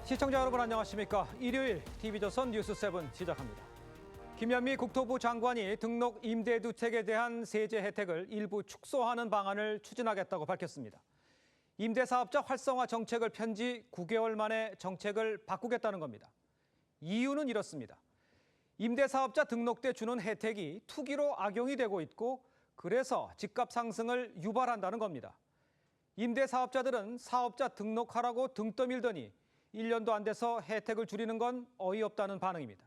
시청자 여러분 안녕하십니까? 일요일 TV조선 뉴스7 시작합니다. 김현미 국토부 장관이 등록 임대주택에 대한 세제 혜택을 일부 축소하는 방안을 추진하겠다고 밝혔습니다. 임대사업자 활성화 정책을 편 지 9개월 만에 정책을 바꾸겠다는 겁니다. 이유는 이렇습니다. 임대사업자 등록 때 주는 혜택이 투기로 악용이 되고 있고 그래서 집값 상승을 유발한다는 겁니다. 임대사업자들은 사업자 등록하라고 등 떠밀더니 1년도 안 돼서 혜택을 줄이는 건 어이없다는 반응입니다.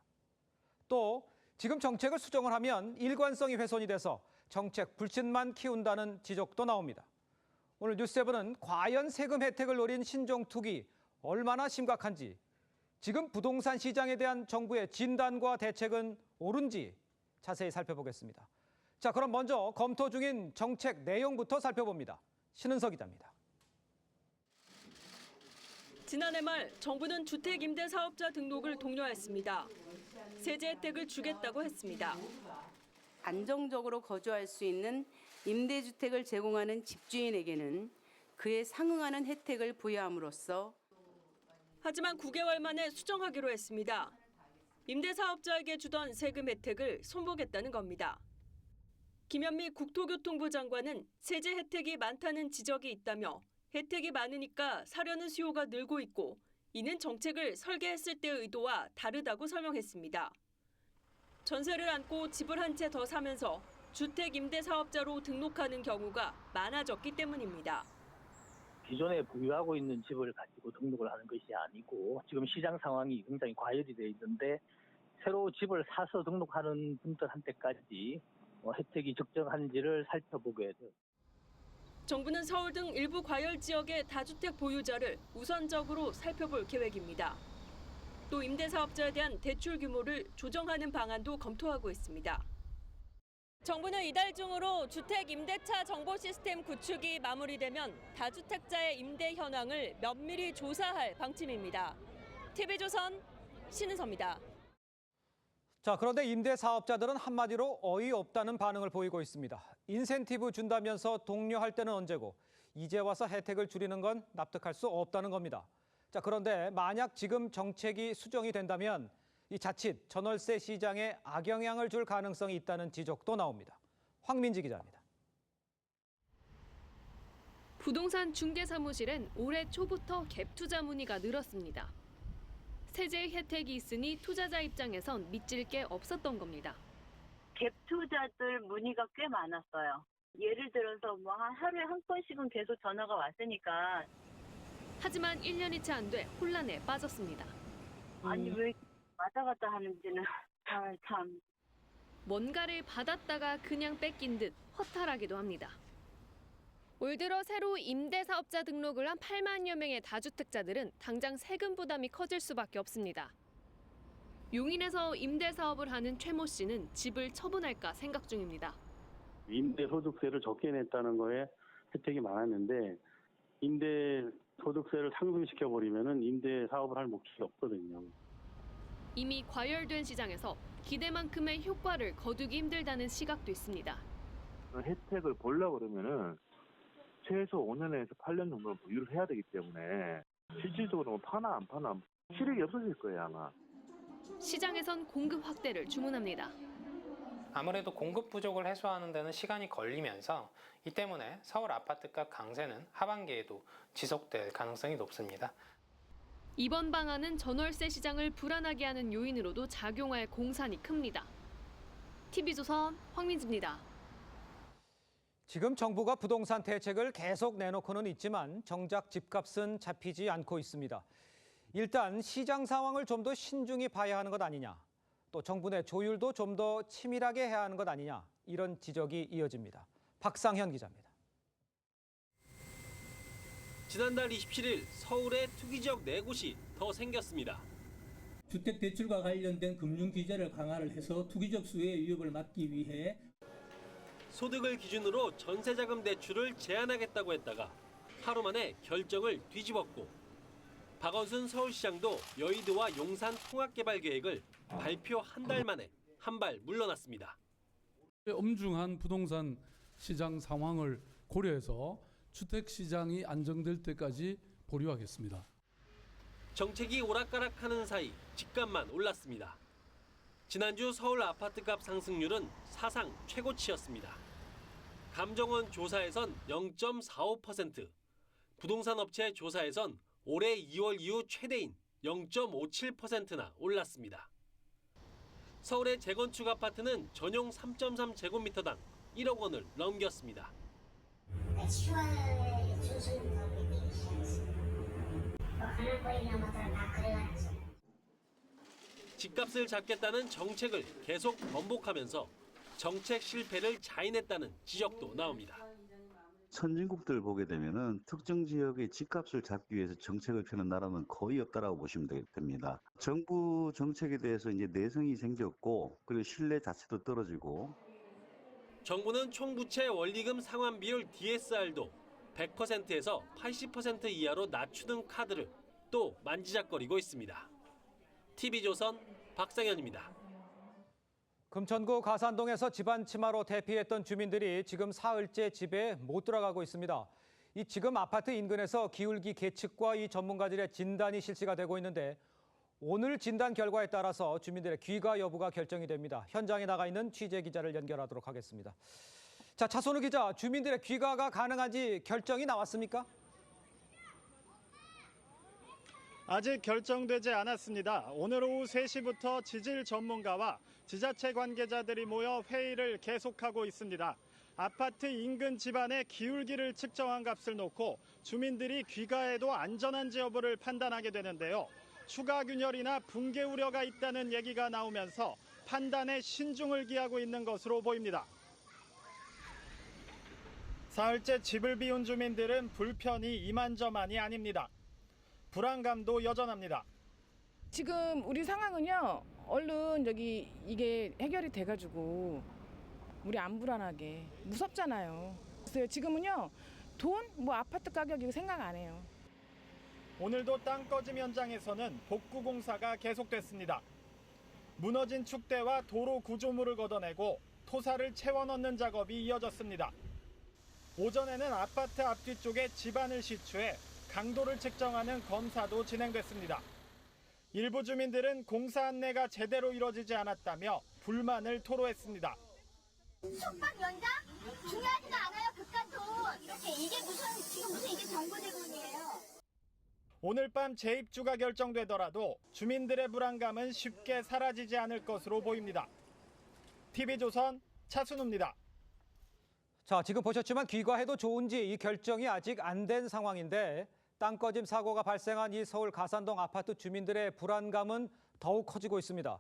또 지금 정책을 수정을 하면 일관성이 훼손이 돼서 정책 불신만 키운다는 지적도 나옵니다. 오늘 뉴스7은 과연 세금 혜택을 노린 신종 투기 얼마나 심각한지, 지금 부동산 시장에 대한 정부의 진단과 대책은 옳은지 자세히 살펴보겠습니다. 자, 그럼 먼저 검토 중인 정책 내용부터 살펴봅니다. 신은석 기자입니다. 지난해 말 정부는 주택 임대 사업자 등록을 독려했습니다. 세제 혜택을 주겠다고 했습니다. 안정적으로 거주할 수 있는 임대주택을 제공하는 집주인에게는 그에 상응하는 혜택을 부여함으로써 하지만 9개월 만에 수정하기로 했습니다. 임대 사업자에게 주던 세금 혜택을 손보겠다는 겁니다. 김현미 국토교통부 장관은 세제 혜택이 많다는 지적이 있다며 혜택이 많으니까 사려는 수요가 늘고 있고 이는 정책을 설계했을 때의 의도와 다르다고 설명했습니다. 전세를 안고 집을 한 채 더 사면서 주택 임대 사업자로 등록하는 경우가 많아졌기 때문입니다. 기존에 보유하고 있는 집을 가지고 등록을 하는 것이 아니고 지금 시장 상황이 굉장히 과열이 돼 있는데 새로 집을 사서 등록하는 분들한테까지 혜택이 적정한지를 살펴보게 돼요. 정부는 서울 등 일부 과열 지역의 다주택 보유자를 우선적으로 살펴볼 계획입니다. 또 임대사업자에 대한 대출 규모를 조정하는 방안도 검토하고 있습니다. 정부는 이달 중으로 주택 임대차 정보 시스템 구축이 마무리되면 다주택자의 임대 현황을 면밀히 조사할 방침입니다. TV조선 신은서입니다. 자, 그런데 임대사업자들은 한마디로 어이없다는 반응을 보이고 있습니다. 인센티브 준다면서 독려할 때는 언제고 이제 와서 혜택을 줄이는 건 납득할 수 없다는 겁니다. 자, 그런데 만약 지금 정책이 수정이 된다면 이 자칫 전월세 시장에 악영향을 줄 가능성이 있다는 지적도 나옵니다. 황민지 기자입니다. 부동산 중개사무실엔 올해 초부터 갭 투자 문의가 늘었습니다. 세제 혜택이 있으니 투자자 입장에선 믿질 게 없었던 겁니다. 갭 투자들 문의가 꽤 많았어요. 예를 들어서 뭐 하루에 한 건씩은 계속 전화가 왔으니까. 하지만 1년이 채 안 돼 혼란에 빠졌습니다. 아니 왜 왔다 갔다 하는지는 참. 뭔가를 받았다가 그냥 뺏긴 듯 허탈하기도 합니다. 올 들어 새로 임대사업자 등록을 한 8만여 명의 다주택자들은 당장 세금 부담이 커질 수밖에 없습니다. 용인에서 임대사업을 하는 최모 씨는 집을 처분할까 생각 중입니다. 임대소득세를 적게 냈다는 거에 혜택이 많았는데 임대소득세를 상승시켜버리면 임대사업을 할 목적이 없거든요. 이미 과열된 시장에서 기대만큼의 효과를 거두기 힘들다는 시각도 있습니다. 혜택을 보려고 그러면은 최소 5년에서 8년 정도는 보유를 해야 되기 때문에 실질적으로 파나 안 파나 실익이 없어질 거예요 아마. 시장에선 공급 확대를 주문합니다. 아무래도 공급 부족을 해소하는 데는 시간이 걸리면서 이 때문에 서울 아파트값 강세는 하반기에도 지속될 가능성이 높습니다. 이번 방안은 전월세 시장을 불안하게 하는 요인으로도 작용할 공산이 큽니다. TV조선 황민지입니다. 지금 정부가 부동산 대책을 계속 내놓고는 있지만 정작 집값은 잡히지 않고 있습니다. 일단 시장 상황을 좀 더 신중히 봐야 하는 것 아니냐, 또 정부 내 조율도 좀 더 치밀하게 해야 하는 것 아니냐, 이런 지적이 이어집니다. 박상현 기자입니다. 지난달 27일 서울에 투기지역 4곳이 더 생겼습니다. 주택대출과 관련된 금융규제를 강화를 해서 투기적 수요의 위협을 막기 위해 소득을 기준으로 전세자금 대출을 제한하겠다고 했다가 하루 만에 결정을 뒤집었고 박원순 서울시장도 여의도와 용산 통합개발 계획을 발표 한 달 만에 한 발 물러났습니다. 엄중한 부동산 시장 상황을 고려해서 주택시장이 안정될 때까지 보류하겠습니다. 정책이 오락가락하는 사이 집값만 올랐습니다. 지난주 서울 아파트값 상승률은 사상 최고치였습니다. 감정원 조사에선 0.45%, 부동산 업체 조사에선 올해 2월 이후 최대인 0.57%나 올랐습니다. 서울의 재건축 아파트는 전용 3.3제곱미터당 1억 원을 넘겼습니다. 집값을 잡겠다는 정책을 계속 번복하면서 정책 실패를 자인했다는 지적도 나옵니다. 선진국들 보게 되면은 특정 지역의 집값을 잡기 위해서 정책을 펴는 나라는 거의 없다라고 보시면 됩니다. 정부 정책에 대해서 이제 내성이 생겼고, 그리고 신뢰 자체도 떨어지고. 정부는 총부채 원리금 상환 비율 DSR도 100%에서 80% 이하로 낮추는 카드를 또 만지작거리고 있습니다. TV조선 박상현입니다. 금천구 가산동에서 집안 침하로 대피했던 주민들이 지금 사흘째 집에 못 들어가고 있습니다. 이 지금 아파트 인근에서 기울기 계측과 이 전문가들의 진단이 실시가 되고 있는데 오늘 진단 결과에 따라서 주민들의 귀가 여부가 결정이 됩니다. 현장에 나가 있는 취재 기자를 연결하도록 하겠습니다. 자, 차선우 기자, 주민들의 귀가가 가능한지 결정이 나왔습니까? 아직 결정되지 않았습니다. 오늘 오후 3시부터 지질 전문가와 지자체 관계자들이 모여 회의를 계속하고 있습니다. 아파트 인근 집안의 기울기를 측정한 값을 놓고 주민들이 귀가해도 안전한지 여부를 판단하게 되는데요. 추가 균열이나 붕괴 우려가 있다는 얘기가 나오면서 판단에 신중을 기하고 있는 것으로 보입니다. 사흘째 집을 비운 주민들은 불편이 이만저만이 아닙니다. 불안감도 여전합니다. 지금 우리 상황은요, 얼른 이게 해결이 돼가지고 우리 안 불안하게, 무섭잖아요. 그래서 지금은요, 아파트 가격 이거 생각 안 해요. 오늘도 땅꺼짐 현장에서는 복구 공사가 계속됐습니다. 무너진 축대와 도로 구조물을 걷어내고 토사를 채워 넣는 작업이 이어졌습니다. 오전에는 아파트 앞뒤쪽에 집안을 시추해 강도를 측정하는 검사도 진행됐습니다. 일부 주민들은 공사 안내가 제대로 이뤄지지 않았다며 불만을 토로했습니다. 숙박 연장? 중요하지도 않아요. 그깟 돈. 이게 지금 이게 정보제공이에요. 오늘 밤 재입주가 결정되더라도 주민들의 불안감은 쉽게 사라지지 않을 것으로 보입니다. TV조선 차순우입니다. 자, 지금 보셨지만 귀가해도 좋은지 이 결정이 아직 안 된 상황인데 땅꺼짐 사고가 발생한 이 서울 가산동 아파트 주민들의 불안감은 더욱 커지고 있습니다.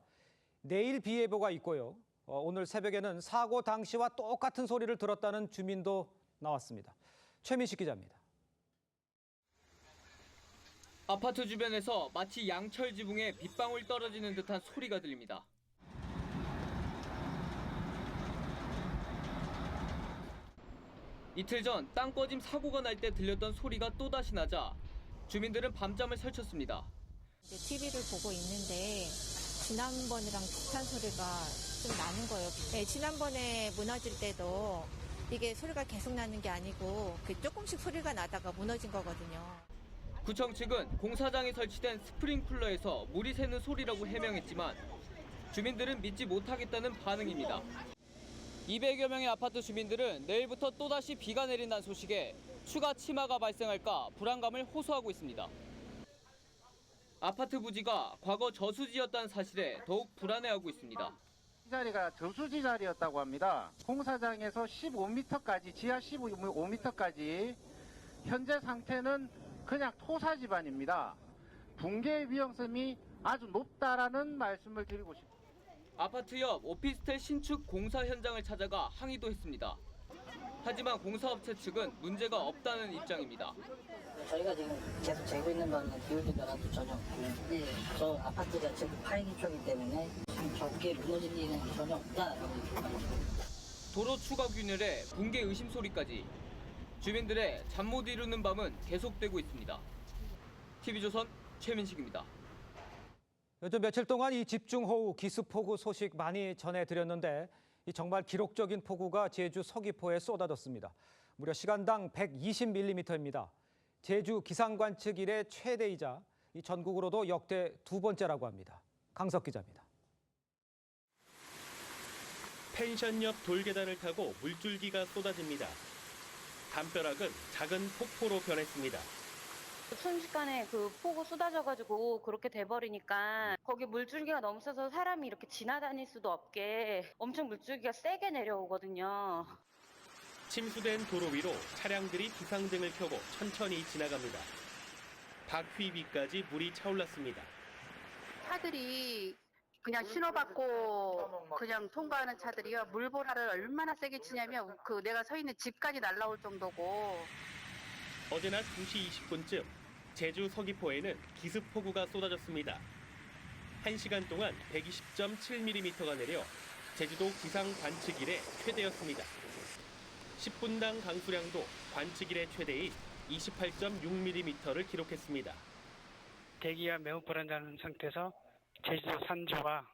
내일 비 예보가 있고요. 오늘 새벽에는 사고 당시와 똑같은 소리를 들었다는 주민도 나왔습니다. 최민식 기자입니다. 아파트 주변에서 마치 양철 지붕에 빗방울 떨어지는 듯한 소리가 들립니다. 이틀 전 땅꺼짐 사고가 날 때 들렸던 소리가 또다시 나자 주민들은 밤잠을 설쳤습니다. TV를 보고 있는데 지난번이랑 비슷한 소리가 좀 나는 거예요. 네, 지난번에 무너질 때도 이게 소리가 계속 나는 게 아니고 조금씩 소리가 나다가 무너진 거거든요. 구청 측은 공사장에 설치된 스프링쿨러에서 물이 새는 소리라고 해명했지만 주민들은 믿지 못하겠다는 반응입니다. 200여 명의 아파트 주민들은 내일부터 또다시 비가 내린다는 소식에 추가 침하가 발생할까 불안감을 호소하고 있습니다. 아파트 부지가 과거 저수지였다는 사실에 더욱 불안해하고 있습니다. 이 자리가 저수지 자리였다고 합니다. 공사장에서 15m까지, 지하 15m까지 현재 상태는 그냥 토사 지반입니다. 붕괴 위험성이 아주 높다라는 말씀을 드리고 싶습니다. 아파트 옆 오피스텔 신축 공사 현장을 찾아가 항의도 했습니다. 하지만 공사업체 측은 문제가 없다는 입장입니다. 저희가 지금 계속 재고 있는 바는 기울기 변화도 전혀 없고 저 아파트가 지금 8기 때문에 저게 무너질 일은 전혀 없다. 도로 추가 균열에 붕괴 의심 소리까지 주민들의 잠 못 이루는 밤은 계속되고 있습니다. TV조선 최민식입니다. 요즘 며칠 동안 이 집중호우, 기습폭우 소식 많이 전해드렸는데 이 정말 기록적인 폭우가 제주 서귀포에 쏟아졌습니다. 무려 시간당 120mm입니다. 제주 기상관측 이래 최대이자 이 전국으로도 역대 두 번째라고 합니다. 강석 기자입니다. 펜션 옆 돌계단을 타고 물줄기가 쏟아집니다. 담벼락은 작은 폭포로 변했습니다. 순식간에 그 폭우 쏟아져가지고 그렇게 돼버리니까 거기 물줄기가 너무 세서 사람이 이렇게 지나다닐 수도 없게 엄청 물줄기가 세게 내려오거든요. 침수된 도로 위로 차량들이 비상등을 켜고 천천히 지나갑니다. 바퀴 위까지 물이 차올랐습니다. 차들이 그냥 신호받고 그냥 통과하는 차들이요. 물보라를 얼마나 세게 치냐면 그 내가 서 있는 집까지 날아올 정도고. 어제 낮 2시 20분쯤 제주 서귀포에는 기습폭우가 쏟아졌습니다. 1시간 동안 120.7mm가 내려 제주도 기상 관측 이래 최대였습니다. 10분당 강수량도 관측 이래 최대인 28.6mm를 기록했습니다. 대기가 매우 불안정한 상태에서 제주도 산지와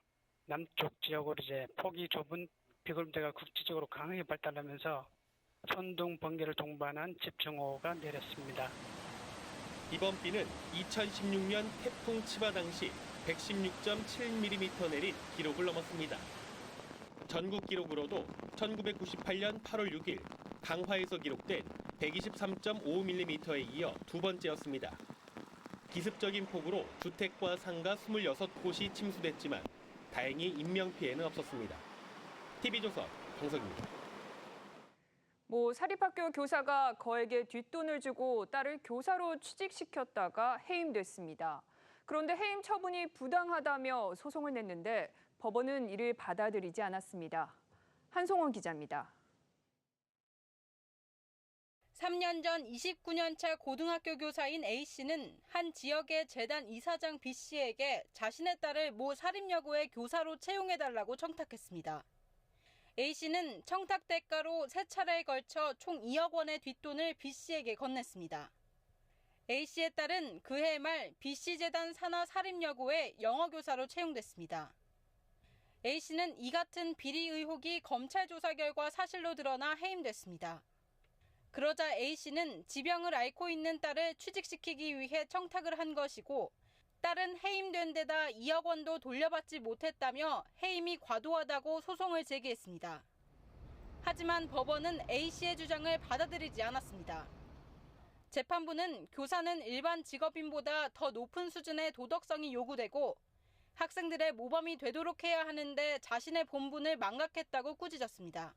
남쪽 지역으로 이제 폭이 좁은 비구름대가 국지적으로 강하게 발달하면서 천둥, 번개를 동반한 집중호우가 내렸습니다. 이번 비는 2016년 태풍 치바 당시 116.7mm 내린 기록을 넘었습니다. 전국 기록으로도 1998년 8월 6일 강화에서 기록된 123.5mm에 이어 두 번째였습니다. 기습적인 폭우로 주택과 상가 26곳이 침수됐지만 다행히 인명피해는 없었습니다. TV조선 강석입니다. 모 사립학교 교사가 거에게 뒷돈을 주고 딸을 교사로 취직시켰다가 해임됐습니다. 그런데 해임 처분이 부당하다며 소송을 냈는데 법원은 이를 받아들이지 않았습니다. 한송원 기자입니다. 3년 전 29년차 고등학교 교사인 A씨는 한 지역의 재단 이사장 B씨에게 자신의 딸을 모 사립여고의 교사로 채용해달라고 청탁했습니다. A씨는 청탁 대가로 3차례에 걸쳐 총 2억 원의 뒷돈을 B씨에게 건넸습니다. A씨의 딸은 그해 말 B씨 재단 산하 사립여고에 영어교사로 채용됐습니다. A씨는 이 같은 비리 의혹이 검찰 조사 결과 사실로 드러나 해임됐습니다. 그러자 A씨는 지병을 앓고 있는 딸을 취직시키기 위해 청탁을 한 것이고 딸은 해임된 데다 2억 원도 돌려받지 못했다며 해임이 과도하다고 소송을 제기했습니다. 하지만 법원은 A씨의 주장을 받아들이지 않았습니다. 재판부는 교사는 일반 직업인보다 더 높은 수준의 도덕성이 요구되고 학생들의 모범이 되도록 해야 하는데 자신의 본분을 망각했다고 꾸짖었습니다.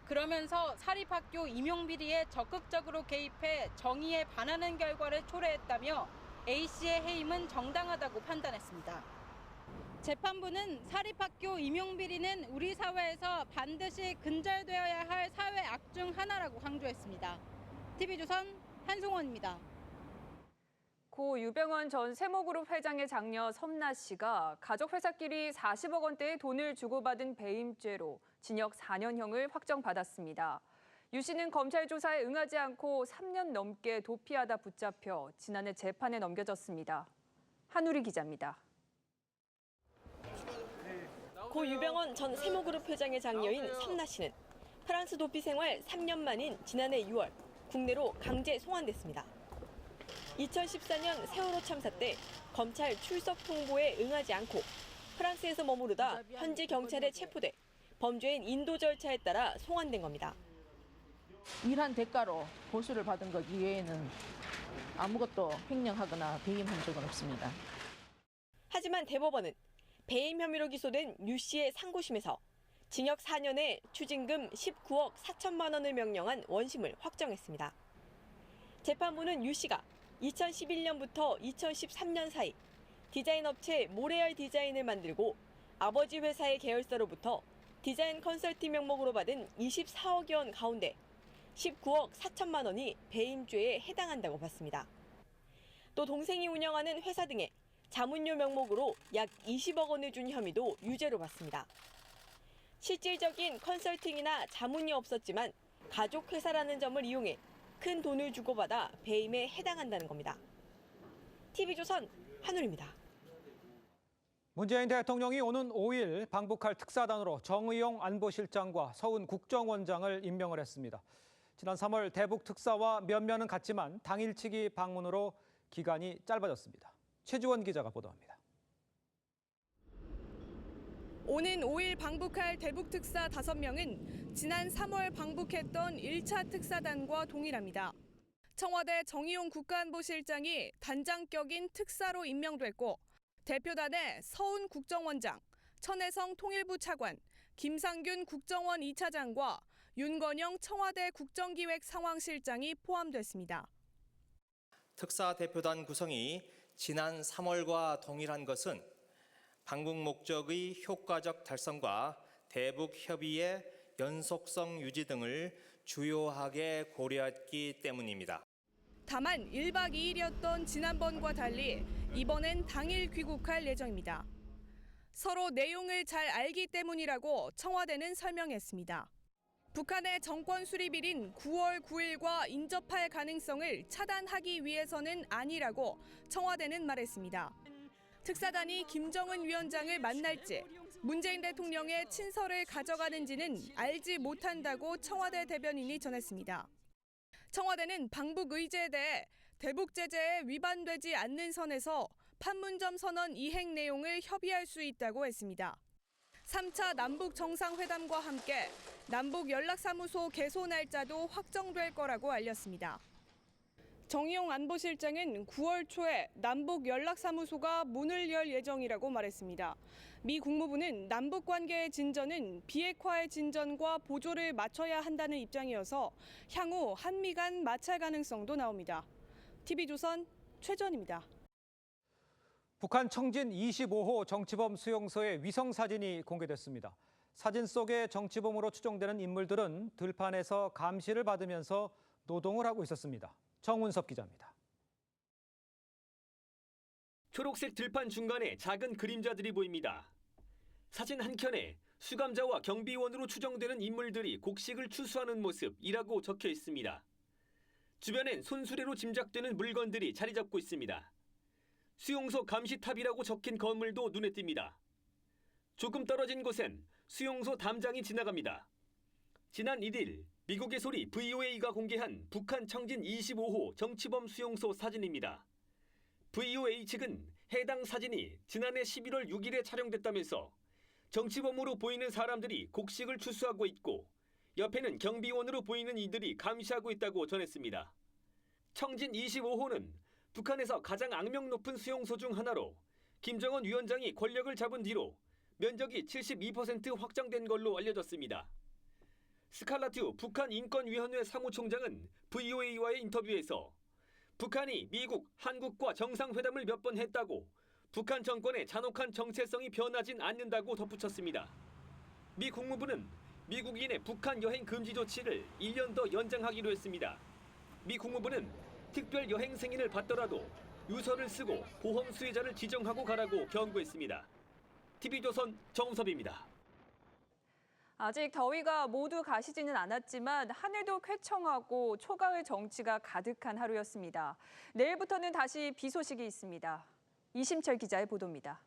그러면서 사립학교 임용비리에 적극적으로 개입해 정의에 반하는 결과를 초래했다며 A씨의 해임은 정당하다고 판단했습니다. 재판부는 사립학교 임용비리는 우리 사회에서 반드시 근절되어야 할 사회 악 중 하나라고 강조했습니다. TV조선 한송원입니다. 고 유병헌 전 세모그룹 회장의 장녀 섬나 씨가 가족 회사끼리 40억 원대의 돈을 주고받은 배임죄로 징역 4년형을 확정받았습니다. 유 씨는 검찰 조사에 응하지 않고 3년 넘게 도피하다 붙잡혀 지난해 재판에 넘겨졌습니다. 한우리 기자입니다. 고 유병헌 전 세모그룹 회장의 장녀인 섬나 씨는 프랑스 도피 생활 3년 만인 지난해 6월 국내로 강제 송환됐습니다. 2014년 세월호 참사 때 검찰 출석 통보에 응하지 않고 프랑스에서 머무르다 현지 경찰에 체포돼 범죄인 인도 절차에 따라 송환된 겁니다. 일한 대가로 보수를 받은 것 이외에는 아무것도 횡령하거나 배임한 적은 없습니다. 하지만 대법원은 배임 혐의로 기소된 유 씨의 상고심에서 징역 4년에 추징금 19억 4천만 원을 명령한 원심을 확정했습니다. 재판부는 유 씨가 2011년부터 2013년 사이 디자인 업체 모레알 디자인을 만들고 아버지 회사의 계열사로부터 디자인 컨설팅 명목으로 받은 24억여 원 가운데 19억 4천만 원이 배임죄에 해당한다고 봤습니다. 또 동생이 운영하는 회사 등에 자문료 명목으로 약 20억 원을 준 혐의도 유죄로 봤습니다. 실질적인 컨설팅이나 자문이 없었지만 가족 회사라는 점을 이용해 큰 돈을 주고받아 배임에 해당한다는 겁니다. TV조선 한울입니다. 문재인 대통령이 오는 5일 방북할 특사단으로 정의용 안보실장과 서훈 국정원장을 임명을 했습니다. 지난 3월 대북 특사와 면면은 같지만 당일치기 방문으로 기간이 짧아졌습니다. 최지원 기자가 보도합니다. 오는 5일 방북할 대북 특사 5명은 지난 3월 방북했던 1차 특사단과 동일합니다. 청와대 정의용 국가안보실장이 단장격인 특사로 임명됐고 대표단에 서훈 국정원장, 천혜성 통일부 차관, 김상균 국정원 2차장과 윤건영 청와대 국정기획상황실장이 포함됐습니다. 특사 대표단 구성이 지난 3월과 동일한 것은 방북 목적의 효과적 달성과 대북 협의의 연속성 유지 등을 주요하게 고려했기 때문입니다. 다만 1박 2일이었던 지난번과 달리 이번엔 당일 귀국할 예정입니다. 서로 내용을 잘 알기 때문이라고 청와대는 설명했습니다. 북한의 정권 수립일인 9월 9일과 인접할 가능성을 차단하기 위해서는 아니라고 청와대는 말했습니다. 특사단이 김정은 위원장을 만날지 문재인 대통령의 친서를 가져가는지는 알지 못한다고 청와대 대변인이 전했습니다. 청와대는 방북 의제에 대해 대북 제재에 위반되지 않는 선에서 판문점 선언 이행 내용을 협의할 수 있다고 했습니다. 3차 남북 정상회담과 함께 남북 연락사무소 개소 날짜도 확정될 거라고 알렸습니다. 정의용 안보실장은 9월 초에 남북 연락사무소가 문을 열 예정이라고 말했습니다. 미 국무부는 남북 관계의 진전은 비핵화의 진전과 보조를 맞춰야 한다는 입장이어서 향후 한미 간 마찰 가능성도 나옵니다. TV조선 최전입니다. 북한 청진 25호 정치범 수용소의 위성 사진이 공개됐습니다. 사진 속의 정치범으로 추정되는 인물들은 들판에서 감시를 받으면서 노동을 하고 있었습니다. 정운섭 기자입니다. 초록색 들판 중간에 작은 그림자들이 보입니다. 사진 한 켠에 수감자와 경비원으로 추정되는 인물들이 곡식을 추수하는 모습이라고 적혀 있습니다. 주변엔 손수레로 짐작되는 물건들이 자리 잡고 있습니다. 수용소 감시탑이라고 적힌 건물도 눈에 띕니다. 조금 떨어진 곳엔 수용소 담장이 지나갑니다. 지난 1일 미국의 소리 VOA가 공개한 북한 청진 25호 정치범 수용소 사진입니다. VOA 측은 해당 사진이 지난해 11월 6일에 촬영됐다면서 정치범으로 보이는 사람들이 곡식을 추수하고 있고 옆에는 경비원으로 보이는 이들이 감시하고 있다고 전했습니다. 청진 25호는 북한에서 가장 악명 높은 수용소 중 하나로 김정은 위원장이 권력을 잡은 뒤로 면적이 72% 확장된 걸로 알려졌습니다. 스칼라튜 북한인권위원회 사무총장은 VOA와의 인터뷰에서 북한이 미국, 한국과 정상회담을 몇 번 했다고 북한 정권의 잔혹한 정체성이 변하진 않는다고 덧붙였습니다. 미 국무부는 미국인의 북한 여행 금지 조치를 1년 더 연장하기로 했습니다. 미 국무부는 특별 여행 승인을 받더라도 유서를 쓰고 보험 수혜자를 지정하고 가라고 경고했습니다. TV조선 정섭입니다. 아직 더위가 모두 가시지는 않았지만 하늘도 쾌청하고 초가을 정취가 가득한 하루였습니다. 내일부터는 다시 비 소식이 있습니다. 이심철 기자의 보도입니다.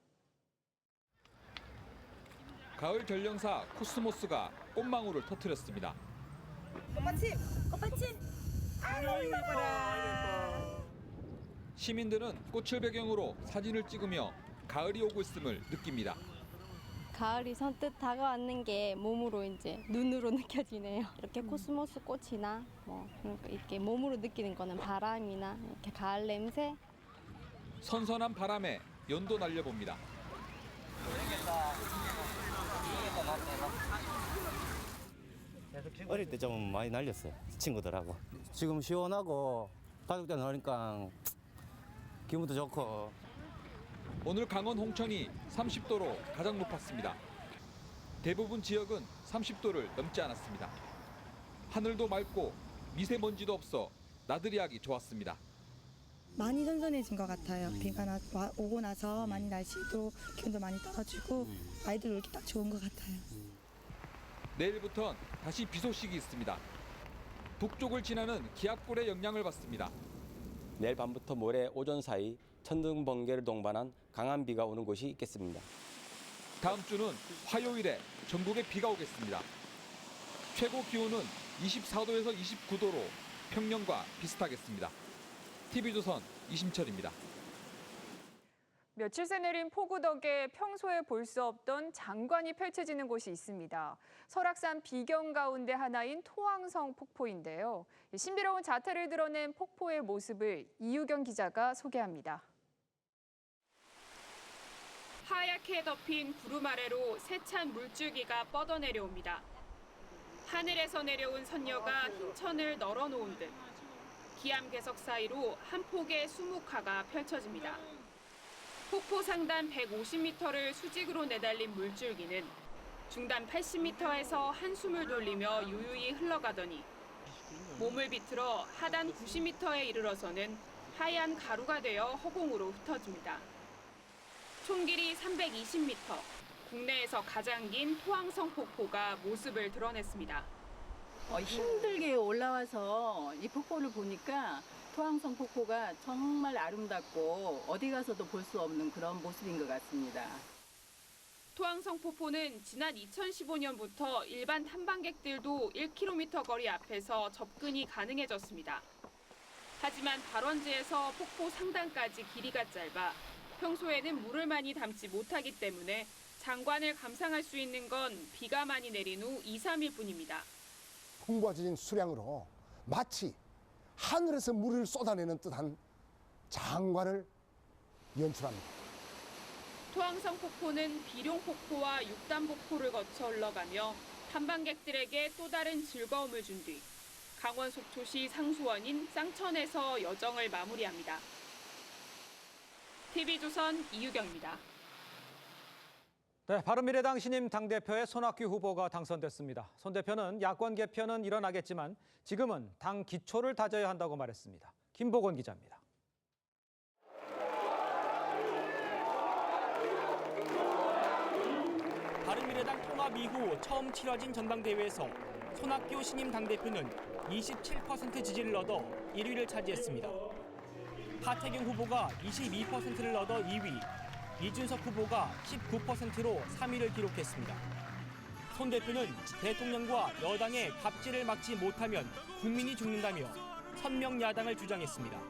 가을 전령사 코스모스가 꽃망울을 터뜨렸습니다. 꽃받침. 아이고 예뻐라. 시민들은 꽃을 배경으로 사진을 찍으며 가을이 오고 있음을 느낍니다. 가을이 선뜻 다가왔는 게 몸으로 이제 눈으로 느껴지네요. 이렇게 코스모스 꽃이나 그러니까 이렇게 몸으로 느끼는 거는 바람이나 이렇게 가을 냄새. 선선한 바람에 연도 날려봅니다. 어릴 때 좀 많이 날렸어요. 친구들하고. 지금 시원하고 가족들 나오니까 기분도 좋고. 오늘 강원 홍천이 30도로 가장 높았습니다. 대부분 지역은 30도를 넘지 않았습니다. 하늘도 맑고 미세먼지도 없어 나들이하기 좋았습니다. 많이 선선해진 것 같아요. 비가 오고 나서 많이 날씨도 기온도 많이 떨어지고 아이들 놀기 딱 좋은 것 같아요. 내일부턴 다시 비 소식이 있습니다. 북쪽을 지나는 기압골의 영향을 받습니다. 내일 밤부터 모레 오전 사이 천둥 번개를 동반한 강한 비가 오는 곳이 있겠습니다. 다음 주는 화요일에 전국에 비가 오겠습니다. 최고 기온은 24도에서 29도로 평년과 비슷하겠습니다. TV조선 이심철입니다. 며칠 새 내린 폭우 덕에 평소에 볼 수 없던 장관이 펼쳐지는 곳이 있습니다. 설악산 비경 가운데 하나인 토항성 폭포인데요. 신비로운 자태를 드러낸 폭포의 모습을 이유경 기자가 소개합니다. 하얗게 덮인 구름 아래로 세찬 물줄기가 뻗어내려옵니다. 하늘에서 내려온 선녀가 흰천을 널어놓은 듯 기암괴석 사이로 한 폭의 수묵화가 펼쳐집니다. 폭포 상단 150m를 수직으로 내달린 물줄기는 중단 80m에서 한숨을 돌리며 유유히 흘러가더니 몸을 비틀어 하단 90m에 이르러서는 하얀 가루가 되어 허공으로 흩어집니다. 총 길이 320m, 국내에서 가장 긴 토항성 폭포가 모습을 드러냈습니다. 힘들게 올라와서 이 폭포를 보니까 토항성 폭포가 정말 아름답고 어디 가서도 볼 수 없는 그런 모습인 것 같습니다. 토항성 폭포는 지난 2015년부터 일반 탐방객들도 1km 거리 앞에서 접근이 가능해졌습니다. 하지만 발원지에서 폭포 상단까지 길이가 짧아 평소에는 물을 많이 담지 못하기 때문에 장관을 감상할 수 있는 건 비가 많이 내린 후 2, 3일 뿐입니다. 풍부해진 수량으로 마치 하늘에서 물을 쏟아내는 듯한 장관을 연출합니다. 토항성 폭포는 비룡폭포와 육단폭포를 거쳐 흘러가며 탐방객들에게 또 다른 즐거움을 준 뒤 강원 속초시 상수원인 쌍천에서 여정을 마무리합니다. TV조선 이유경입니다. 네, 바른미래당 신임 당대표의 손학규 후보가 당선됐습니다. 손 대표는 야권 개편은 일어나겠지만 지금은 당 기초를 다져야 한다고 말했습니다. 김보건 기자입니다. 바른미래당 통합 이후 처음 치러진 전당대회에서 손학규 신임 당대표는 27% 지지를 얻어 1위를 차지했습니다. 하태경 후보가 22%를 얻어 2위, 이준석 후보가 19%로 3위를 기록했습니다. 손 대표는 대통령과 여당의 갑질을 막지 못하면 국민이 죽는다며 선명 야당을 주장했습니다.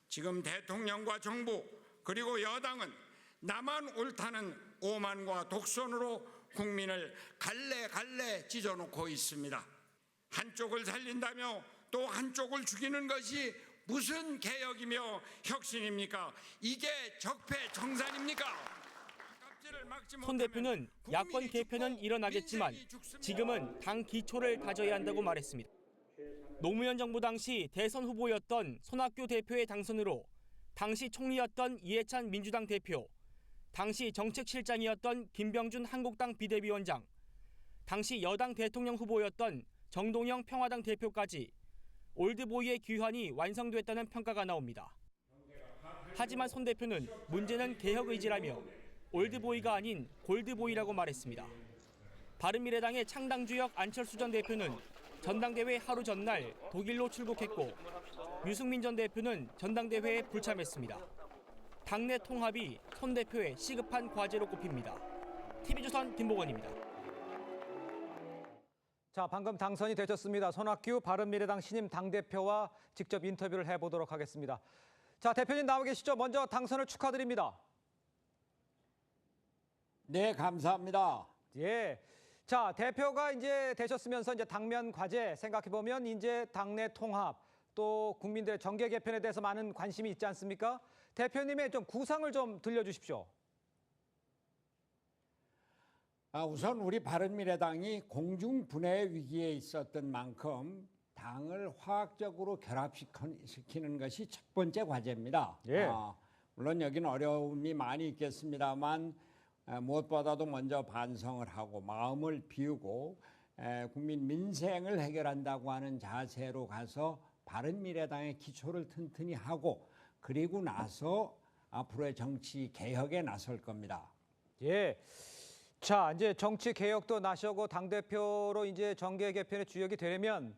지금 대통령과 정부 그리고 여당은 나만 옳다는 오만과 독선으로 국민을 갈래갈래 찢어놓고 있습니다. 한쪽을 살린다며 또 한쪽을 죽이는 것이 무슨 개혁이며 혁신입니까? 이게 적폐청산입니까? 손 대표는 야권 개편은 일어나겠지만 지금은 당 기초를 다져야 한다고 말했습니다. 노무현 정부 당시 대선 후보였던 손학규 대표의 당선으로 당시 총리였던 이해찬 민주당 대표, 당시 정책실장이었던 김병준 한국당 비대위원장, 당시 여당 대통령 후보였던 정동영 평화당 대표까지 올드보이의 귀환이 완성됐다는 평가가 나옵니다. 하지만 손 대표는 문제는 개혁 의지라며 올드보이가 아닌 골드보이라고 말했습니다. 바른미래당의 창당주역 안철수 전 대표는 전당대회 하루 전날 독일로 출국했고 유승민 전 대표는 전당대회에 불참했습니다. 당내 통합이 손 대표의 시급한 과제로 꼽힙니다. TV조선 김보건입니다. 자, 방금 당선이 되셨습니다. 손학규 바른미래당 신임 당대표와 직접 인터뷰를 해보도록 하겠습니다. 자, 대표님 나와 계시죠? 먼저 당선을 축하드립니다. 네, 감사합니다. 예. 자, 대표가 이제 되셨으면서 이제 당면 과제 생각해보면 이제 당내 통합 또 국민들의 정계 개편에 대해서 많은 관심이 있지 않습니까? 대표님의 좀 구상을 좀 들려주십시오. 우선 우리 바른미래당이 공중분해 위기에 있었던 만큼 당을 화학적으로 결합시키는 것이 첫 번째 과제입니다. 예. 물론 여기는 어려움이 많이 있겠습니다만 무엇보다도 먼저 반성을 하고 마음을 비우고 국민 민생을 해결한다고 하는 자세로 가서 바른미래당의 기초를 튼튼히 하고 그리고 나서 앞으로의 정치 개혁에 나설 겁니다. 예. 자, 이제 정치 개혁도 나서고 당대표로 이제 정계 개편의 주역이 되려면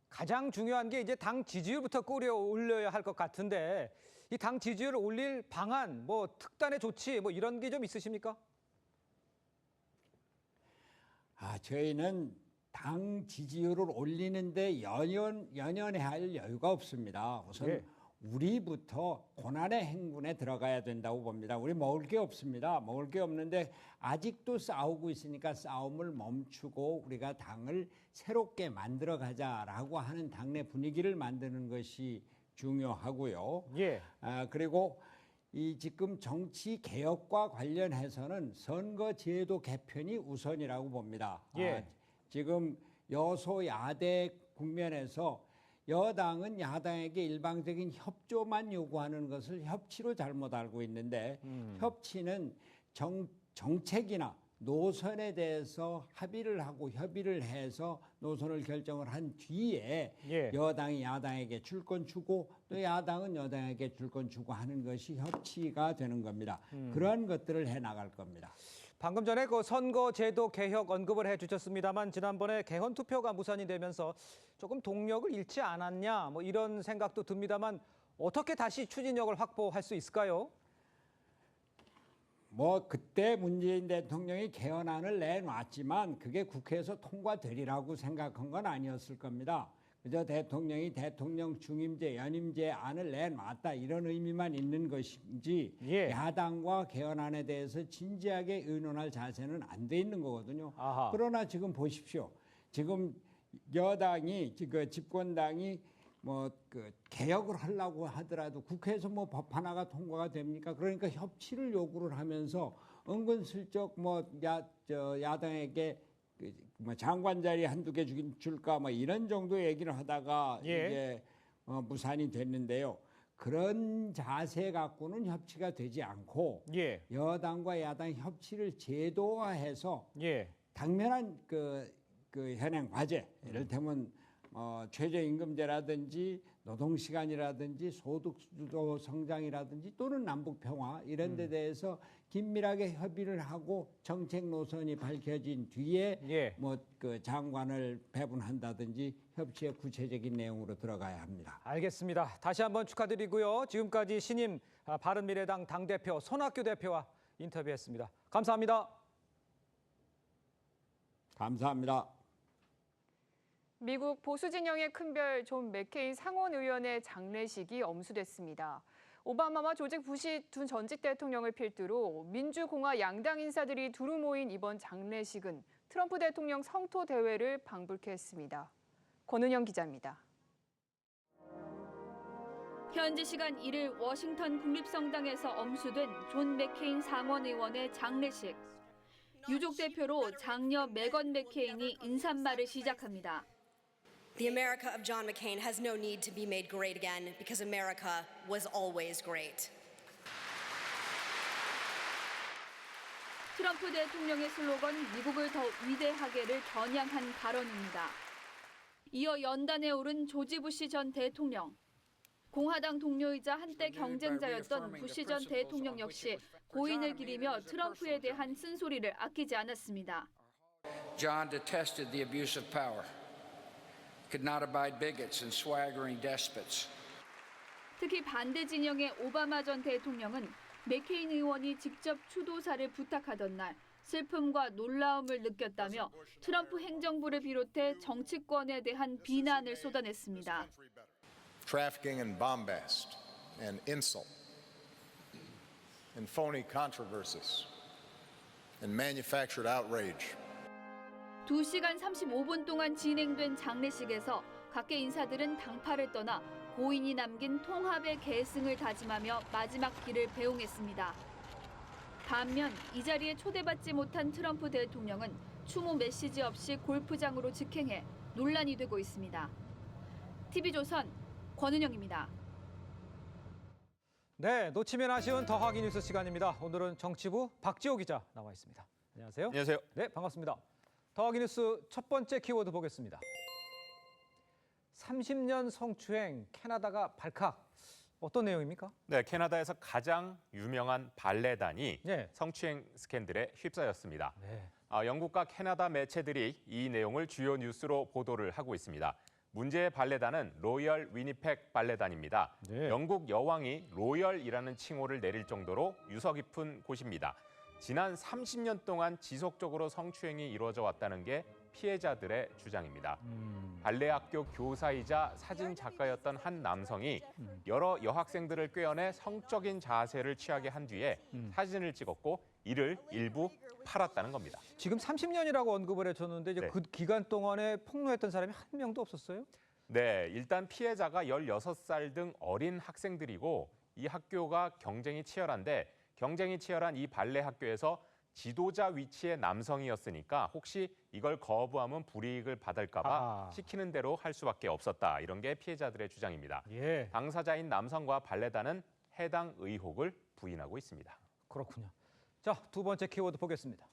가장 중요한 게 이제 당 지지율부터 끌어올려야 할 것 같은데 이 당 지지율을 올릴 방안, 뭐 특단의 조치 뭐 이런 게 좀 있으십니까? 저희는 당 지지율을 올리는데 연연해야 할 여유가 없습니다. 우선 예. 우리부터 고난의 행군에 들어가야 된다고 봅니다. 우리 먹을 게 없습니다. 먹을 게 없는데 아직도 싸우고 있으니까 싸움을 멈추고 우리가 당을 새롭게 만들어 가자라고 하는 당내 분위기를 만드는 것이 중요하고요. 그리고 이 지금 정치 개혁과 관련해서는 선거제도 개편이 우선이라고 봅니다. 지금 여소야대 국면에서 여당은 야당에게 일방적인 협조만 요구하는 것을 협치로 잘못 알고 있는데 협치는 정책이나 노선에 대해서 합의를 하고 협의를 해서 노선을 결정을 한 뒤에 여당이 야당에게 줄 건 주고 또 야당은 여당에게 줄 건 주고 하는 것이 협치가 되는 겁니다. 그러한 것들을 해나갈 겁니다. 방금 전에 그 선거제도 개혁 언급을 해주셨습니다만 지난번에 개헌 투표가 무산이 되면서 조금 동력을 잃지 않았냐 뭐 이런 생각도 듭니다만 어떻게 다시 추진력을 확보할 수 있을까요? 뭐 그때 문재인 대통령이 개헌안을 내놨지만 그게 국회에서 통과되리라고 생각한 건 아니었을 겁니다. 그저 대통령이 대통령 중임제, 연임제 안을 내놨다 이런 의미만 있는 것인지 야당과 개헌안에 대해서 진지하게 의논할 자세는 안 돼 있는 거거든요. 그러나 지금 보십시오. 지금 여당이, 집권당이 뭐 개혁을 하려고 하더라도 국회에서 뭐 법 하나가 통과가 됩니까? 그러니까 협치를 요구를 하면서 은근슬쩍 뭐 야당에게 뭐 장관 자리 한두 개 줄까 뭐 이런 정도 얘기를 하다가 이게 무산이 됐는데요. 그런 자세 갖고는 협치가 되지 않고 여당과 야당 협치를 제도화해서 당면한 그 현행 과제, 이를테면 최저임금제라든지 노동시간이라든지 소득주도 성장이라든지 또는 남북평화 이런 데 대해서 긴밀하게 협의를 하고 정책 노선이 밝혀진 뒤에 뭐 장관을 배분한다든지 협치의 구체적인 내용으로 들어가야 합니다. 알겠습니다. 다시 한번 축하드리고요. 지금까지 신임 바른미래당 당대표 손학규 대표와 인터뷰했습니다. 감사합니다. 감사합니다. 미국 보수 진영의 큰별 존 맥케인 상원 의원의 장례식이 엄수됐습니다. 오바마와 조지 부시 두 전직 대통령을 필두로 민주공화 양당 인사들이 두루 모인 이번 장례식은 트럼프 대통령 성토 대회를 방불케 했습니다. 권은영 기자입니다. 현지 시간 1일 워싱턴 국립성당에서 엄수된 존 맥케인 상원 의원의 장례식. 유족 대표로 장녀 메건 맥케인이 인사말을 시작합니다. The America of John McCain has no need to be made great again because America was always great. 트럼프 대통령의 슬로건 미국을 더 위대하게를 겨냥한 발언입니다. 이어 연단에 오른 조지 부시 전 대통령. 공화당 동료이자 한때 경쟁자였던 부시 전 대통령 역시 고인을 기리며 트럼프에 대한 쓴소리를 아끼지 않았습니다. John detested the abuse of power. Could not abide bigots and swaggering despots. 특히 반대 진영의 오바마 전 대통령은 맥케인 의원이 직접 추도사를 부탁하던 날 슬픔과 놀라움을 느꼈다며 트럼프 행정부를 비롯해 정치권에 대한 비난을 쏟아냈습니다. Trafficking in bombast and insult, in phony controversies, and manufactured outrage. 2시간 35분 동안 진행된 장례식에서 각계 인사들은 당파를 떠나 고인이 남긴 통합의 계승을 다짐하며 마지막 길을 배웅했습니다. 반면 이 자리에 초대받지 못한 트럼프 대통령은 추모 메시지 없이 골프장으로 직행해 논란이 되고 있습니다. TV조선 권은영입니다. 네, 놓치면 아쉬운 더하기 뉴스 시간입니다. 오늘은 정치부 박지호 기자 나와 있습니다. 안녕하세요. 안녕하세요. 네, 반갑습니다. 더하기 뉴스 첫 번째 키워드 보겠습니다. 30년 성추행 캐나다가 발칵. 어떤 내용입니까? 네, 캐나다에서 가장 유명한 발레단이 성추행 스캔들에 휩싸였습니다. 영국과 캐나다 매체들이 이 내용을 주요 뉴스로 보도를 하고 있습니다. 문제의 발레단은 로열 위니펙 발레단입니다. 영국 여왕이 로열이라는 칭호를 내릴 정도로 유서 깊은 곳입니다. 지난 30년 동안 지속적으로 성추행이 이루어져 왔다는 게 피해자들의 주장입니다. 발레학교 교사이자 사진 작가였던 한 남성이 여러 여학생들을 꿰어내 성적인 자세를 취하게 한 뒤에 사진을 찍었고 이를 일부 팔았다는 겁니다. 지금 30년이라고 언급을 해줬는데 이제 네. 그 기간 동안에 폭로했던 사람이 한 명도 없었어요? 네, 일단 피해자가 16살 등 어린 학생들이고 이 학교가 경쟁이 치열한데 경쟁이 치열한 이 발레 학교에서 지도자 위치의 남성이었으니까 혹시 이걸 거부하면 불이익을 받을까 봐 시키는 대로 할 수밖에 없었다. 이런 게 피해자들의 주장입니다. 예. 당사자인 남성과 발레단은 해당 의혹을 부인하고 있습니다. 그렇군요. 자, 두 번째 키워드 보겠습니다.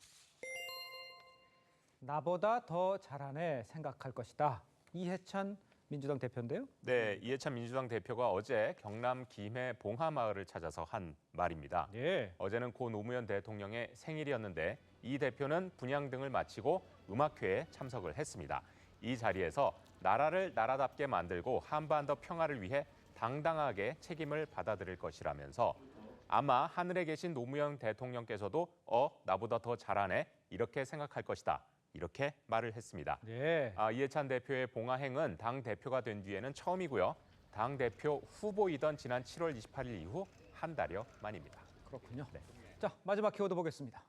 나보다 더 잘하네 생각할 것이다. 이해찬 민주당 대표인데요. 네, 이해찬 민주당 대표가 어제 경남 김해 봉하마을을 찾아서 한 말입니다. 예. 어제는 고 노무현 대통령의 생일이었는데 이 대표는 분향 등을 마치고 음악회에 참석을 했습니다. 이 자리에서 나라를 나라답게 만들고 한반도 평화를 위해 당당하게 책임을 받아들일 것이라면서 아마 하늘에 계신 노무현 대통령께서도 나보다 더 잘하네 이렇게 생각할 것이다. 이렇게 말을 했습니다. 네. 이해찬 대표의 봉하행은 당 대표가 된 뒤에는 처음이고요. 당 대표 후보이던 지난 7월 28일 이후 한 달여 만입니다. 그렇군요. 네. 자, 마지막 키워드 보겠습니다.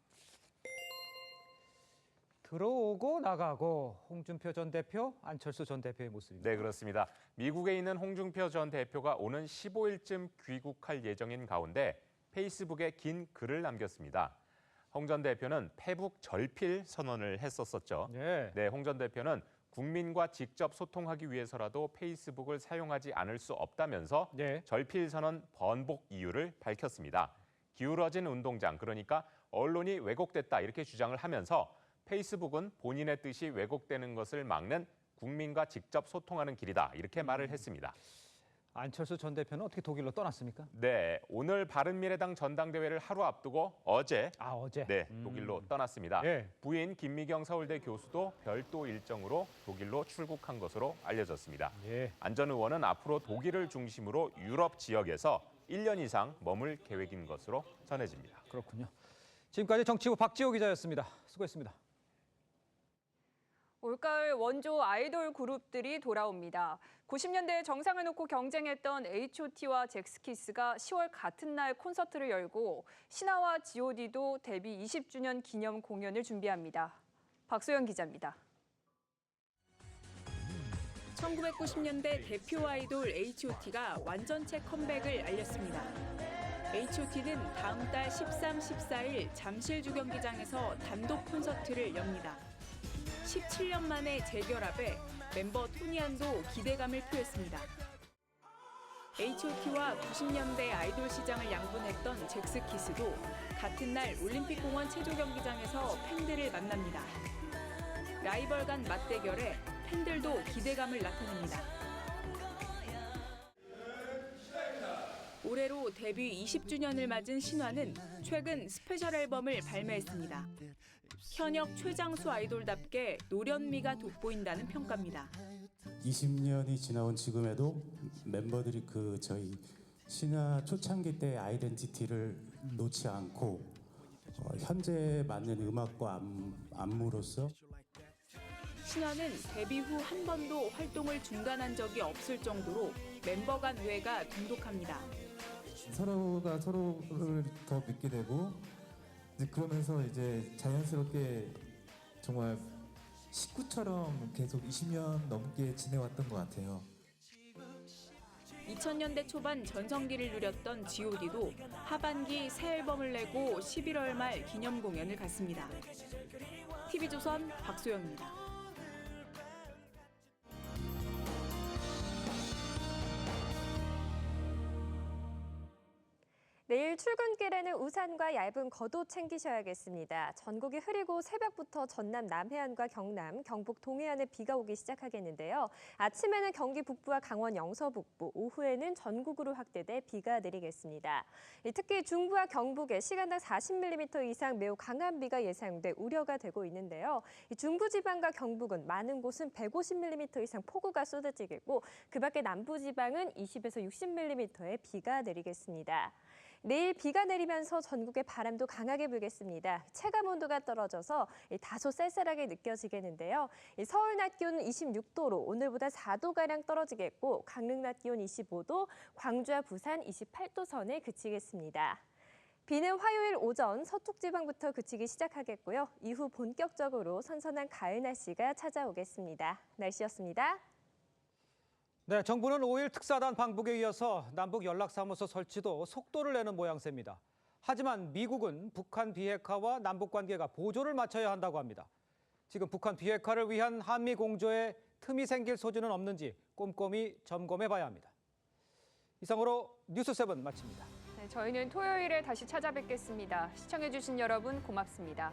들어오고 나가고 홍준표 전 대표, 안철수 전 대표의 모습입니다. 네, 그렇습니다. 미국에 있는 홍준표 전 대표가 오는 15일쯤 귀국할 예정인 가운데 페이스북에 긴 글을 남겼습니다. 홍 전 대표는 페북 절필 선언을 했었었죠. 네, 홍 전 대표는 국민과 직접 소통하기 위해서라도 페이스북을 사용하지 않을 수 없다면서 절필 선언 번복 이유를 밝혔습니다. 기울어진 운동장, 그러니까 언론이 왜곡됐다 이렇게 주장을 하면서 페이스북은 본인의 뜻이 왜곡되는 것을 막는 국민과 직접 소통하는 길이다 이렇게 말을 했습니다. 안철수 전 대표는 어떻게 독일로 떠났습니까? 네, 오늘 바른미래당 전당대회를 하루 앞두고 어제 독일로 떠났습니다. 부인 김미경 서울대 교수도 별도 일정으로 독일로 출국한 것으로 알려졌습니다. 안 전 의원은 앞으로 독일을 중심으로 유럽 지역에서 1년 이상 머물 계획인 것으로 전해집니다. 그렇군요. 지금까지 정치부 박지호 기자였습니다. 수고했습니다. 올가을 원조 아이돌 그룹들이 돌아옵니다. 90년대에 정상을 놓고 경쟁했던 H.O.T와 잭스키스가 10월 같은 날 콘서트를 열고 신화와 G.O.D도 데뷔 20주년 기념 공연을 준비합니다. 박소영 기자입니다. 1990년대 대표 아이돌 H.O.T가 완전체 컴백을 알렸습니다. H.O.T는 다음 달 13, 14일 잠실주 경기장에서 단독 콘서트를 엽니다. 17년 만의 재결합에 멤버 토니안도 기대감을 표했습니다. H.O.T와 90년대 아이돌 시장을 양분했던 잭스키스도 같은 날 올림픽공원 체조경기장에서 팬들을 만납니다. 라이벌 간 맞대결에 팬들도 기대감을 나타냅니다. 올해로 데뷔 20주년을 맞은 신화는 최근 스페셜 앨범을 발매했습니다. 현역 최장수 아이돌답게 노련미가 돋보인다는 평가입니다. 20년이 지나온 지금에도 멤버들이 저희 신화 초창기 때 아이덴티티를 놓지 않고 현재에 맞는 음악과 안무로서 신화는 데뷔 후 한 번도 활동을 중단한 적이 없을 정도로 멤버 간 우애가 돈독합니다. 서로가 서로를 더 믿게 되고 그러면서 이제 자연스럽게 정말 식구처럼 계속 20년 넘게 지내왔던 것 같아요. 2000년대 초반 전성기를 누렸던 G.O.D도 하반기 새 앨범을 내고 11월 말 기념 공연을 갖습니다. TV조선 박소영입니다. 내일 출근길에는 우산과 얇은 겉옷 챙기셔야겠습니다. 전국이 흐리고 새벽부터 전남 남해안과 경남, 경북 동해안에 비가 오기 시작하겠는데요. 아침에는 경기 북부와 강원 영서 북부, 오후에는 전국으로 확대돼 비가 내리겠습니다. 특히 중부와 경북에 시간당 40mm 이상 매우 강한 비가 예상돼 우려가 되고 있는데요. 중부지방과 경북은 많은 곳은 150mm 이상 폭우가 쏟아지겠고 그 밖에 남부지방은 20에서 60mm의 비가 내리겠습니다. 내일 비가 내리면서 전국에 바람도 강하게 불겠습니다. 체감 온도가 떨어져서 다소 쌀쌀하게 느껴지겠는데요. 서울 낮 기온은 26도로 오늘보다 4도가량 떨어지겠고 강릉 낮 기온 25도, 광주와 부산 28도 선에 그치겠습니다. 비는 화요일 오전 서쪽 지방부터 그치기 시작하겠고요. 이후 본격적으로 선선한 가을 날씨가 찾아오겠습니다. 날씨였습니다. 네, 정부는 5일 특사단 방북에 이어서 남북 연락사무소 설치도 속도를 내는 모양새입니다. 하지만 미국은 북한 비핵화와 남북 관계가 보조를 맞춰야 한다고 합니다. 지금 북한 비핵화를 위한 한미 공조에 틈이 생길 소지는 없는지 꼼꼼히 점검해봐야 합니다. 이상으로 뉴스7 마칩니다. 네, 저희는 토요일에 다시 찾아뵙겠습니다. 시청해주신 여러분 고맙습니다.